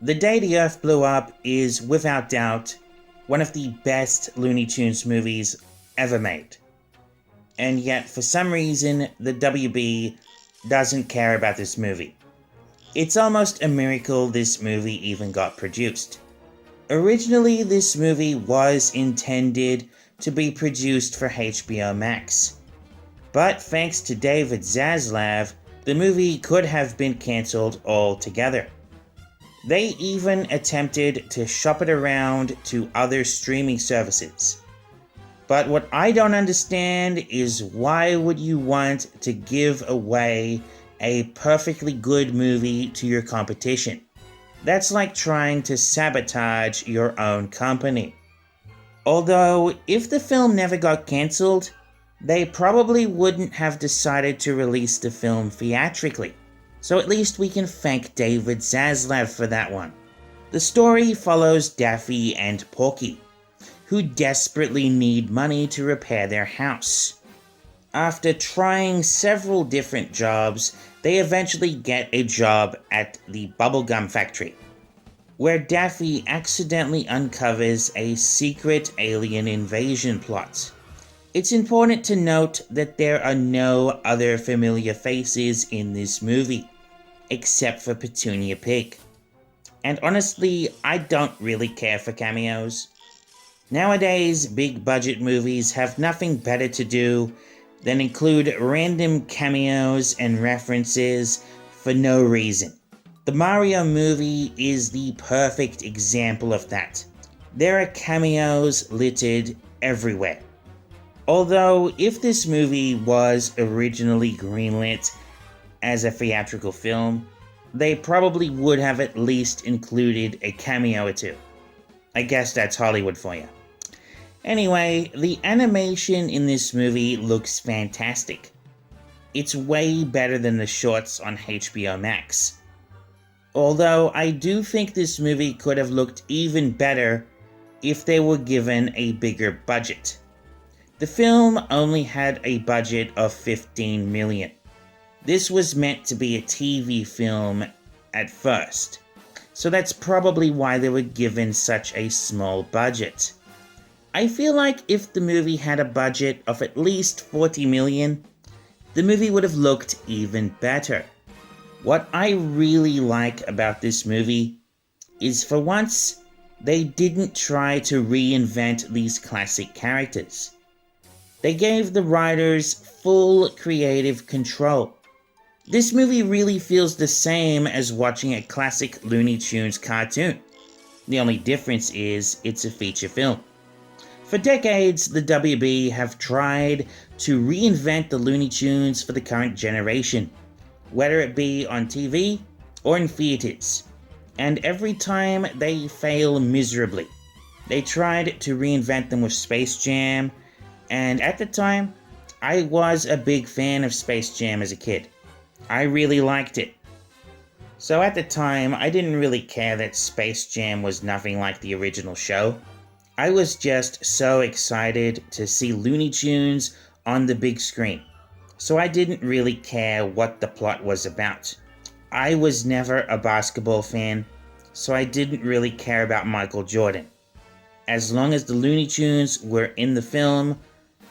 The Day the Earth Blew Up is, without doubt, one of the best Looney Tunes movies ever made. And yet, for some reason, the WB doesn't care about this movie. It's almost a miracle this movie even got produced. Originally, this movie was intended to be produced for HBO Max. But thanks to David Zaslav, the movie could have been cancelled altogether. They even attempted to shop it around to other streaming services. But what I don't understand is why would you want to give away a perfectly good movie to your competition? That's like trying to sabotage your own company. Although, if the film never got cancelled, they probably wouldn't have decided to release the film theatrically. So at least we can thank David Zaslav for that one. The story follows Daffy and Porky, who desperately need money to repair their house. After trying several different jobs, they eventually get a job at the bubblegum factory, where Daffy accidentally uncovers a secret alien invasion plot. It's important to note that there are no other familiar faces in this movie, except for Petunia Pig. And honestly, I don't really care for cameos. Nowadays, big budget movies have nothing better to do than include random cameos and references for no reason. The Mario movie is the perfect example of that. There are cameos littered everywhere. Although, if this movie was originally greenlit as a theatrical film, they probably would have at least included a cameo or two. I guess that's Hollywood for you. Anyway, the animation in this movie looks fantastic. It's way better than the shorts on HBO Max. Although I do think this movie could have looked even better if they were given a bigger budget. The film only had a budget of $15 million. This was meant to be a TV film at first, so that's probably why they were given such a small budget. I feel like if the movie had a budget of at least $40 million, the movie would have looked even better. What I really like about this movie is, for once, they didn't try to reinvent these classic characters. They gave the writers full creative control. This movie really feels the same as watching a classic Looney Tunes cartoon. The only difference is it's a feature film. For decades, the WB have tried to reinvent the Looney Tunes for the current generation, whether it be on TV or in theaters. And every time they fail miserably. They tried to reinvent them with Space Jam, and at the time, I was a big fan of Space Jam as a kid. I really liked it. So at the time, I didn't really care that Space Jam was nothing like the original show. I was just so excited to see Looney Tunes on the big screen. So I didn't really care what the plot was about. I was never a basketball fan, so I didn't really care about Michael Jordan. As long as the Looney Tunes were in the film,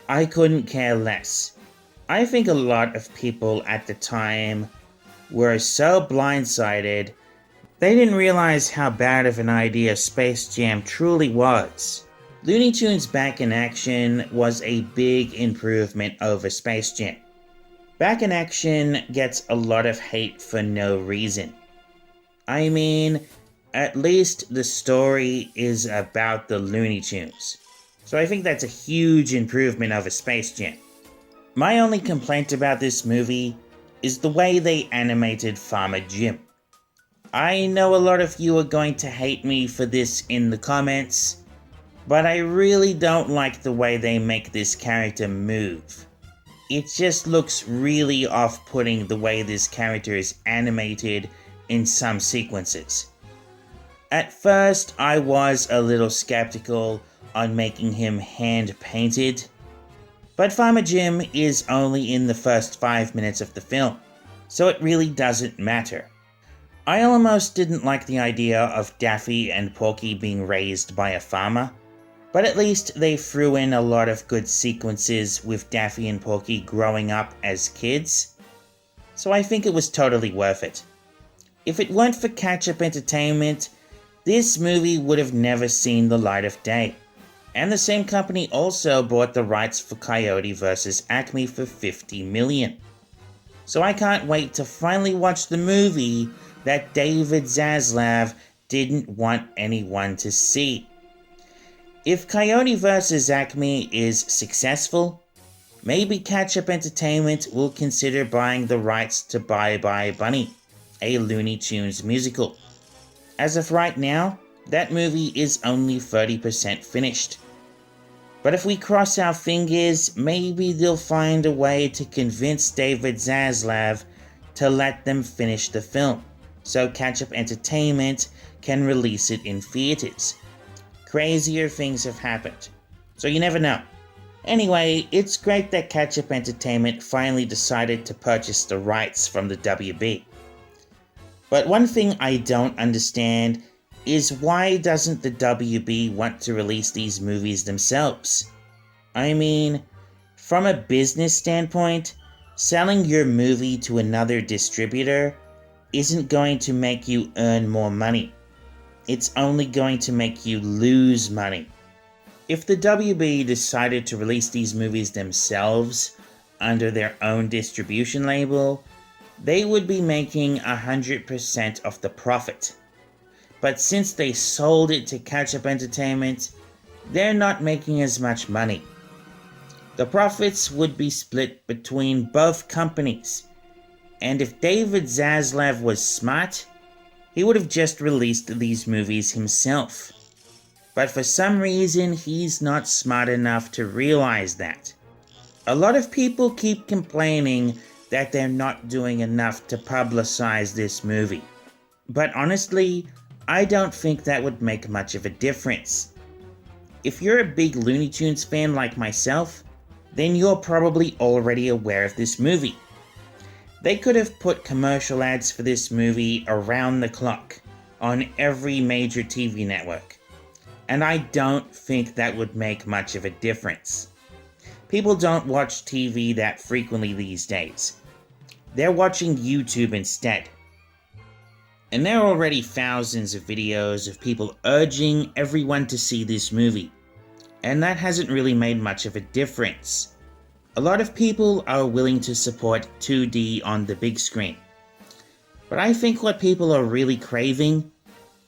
I couldn't care less. I think a lot of people at the time were so blindsided, they didn't realize how bad of an idea Space Jam truly was. Looney Tunes Back in Action was a big improvement over Space Jam. Back in Action gets a lot of hate for no reason. I mean, at least the story is about the Looney Tunes. So I think that's a huge improvement over Space Jam. My only complaint about this movie is the way they animated Farmer Jim. I know a lot of you are going to hate me for this in the comments, but I really don't like the way they make this character move. It just looks really off-putting the way this character is animated in some sequences. At first, I was a little skeptical on making him hand-painted, but Farmer Jim is only in the first 5 minutes of the film, so it really doesn't matter. I almost didn't like the idea of Daffy and Porky being raised by a farmer, but at least they threw in a lot of good sequences with Daffy and Porky growing up as kids, so I think it was totally worth it. If it weren't for Ketchup Entertainment, this movie would have never seen the light of day. And the same company also bought the rights for Coyote vs. Acme for $50 million. So I can't wait to finally watch the movie that David Zaslav didn't want anyone to see. If Coyote vs. Acme is successful, maybe Ketchup Entertainment will consider buying the rights to Bye Bye Bunny, a Looney Tunes musical. As of right now, that movie is only 30% finished. But if we cross our fingers, maybe they'll find a way to convince David Zaslav to let them finish the film, so Ketchup Entertainment can release it in theaters. Crazier things have happened, so you never know. Anyway, it's great that Ketchup Entertainment finally decided to purchase the rights from the WB. But one thing I don't understand is why doesn't the WB want to release these movies themselves? I mean, from a business standpoint, selling your movie to another distributor isn't going to make you earn more money. It's only going to make you lose money. If the WB decided to release these movies themselves under their own distribution label, they would be making 100% of the profit. But since they sold it to Ketchup Entertainment, they're not making as much money. The profits would be split between both companies, and if David Zaslav was smart, he would have just released these movies himself. But for some reason, he's not smart enough to realize that. A lot of people keep complaining that they're not doing enough to publicize this movie. But honestly, I don't think that would make much of a difference. If you're a big Looney Tunes fan like myself, then you're probably already aware of this movie. They could have put commercial ads for this movie around the clock on every major TV network, and I don't think that would make much of a difference. People don't watch TV that frequently these days. They're watching YouTube instead. And there are already thousands of videos of people urging everyone to see this movie, and that hasn't really made much of a difference. A lot of people are willing to support 2D on the big screen. But I think what people are really craving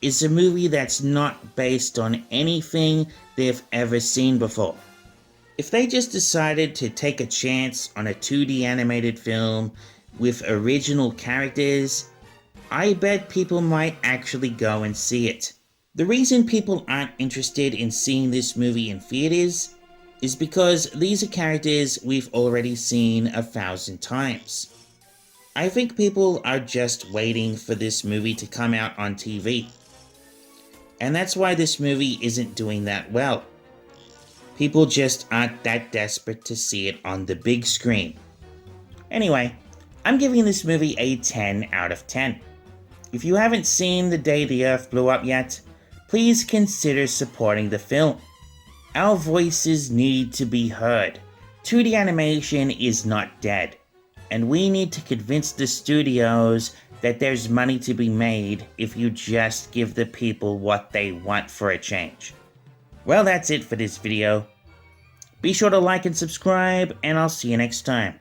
is a movie that's not based on anything they've ever seen before. If they just decided to take a chance on a 2D animated film with original characters, I bet people might actually go and see it. The reason people aren't interested in seeing this movie in theaters is because these are characters we've already seen 1,000 times. I think people are just waiting for this movie to come out on TV. And that's why this movie isn't doing that well. People just aren't that desperate to see it on the big screen. Anyway, I'm giving this movie a 10 out of 10. If you haven't seen The Day the Earth Blew Up yet, please consider supporting the film. Our voices need to be heard. 2D animation is not dead, and we need to convince the studios that there's money to be made if you just give the people what they want for a change. Well, that's it for this video. Be sure to like and subscribe, and I'll see you next time.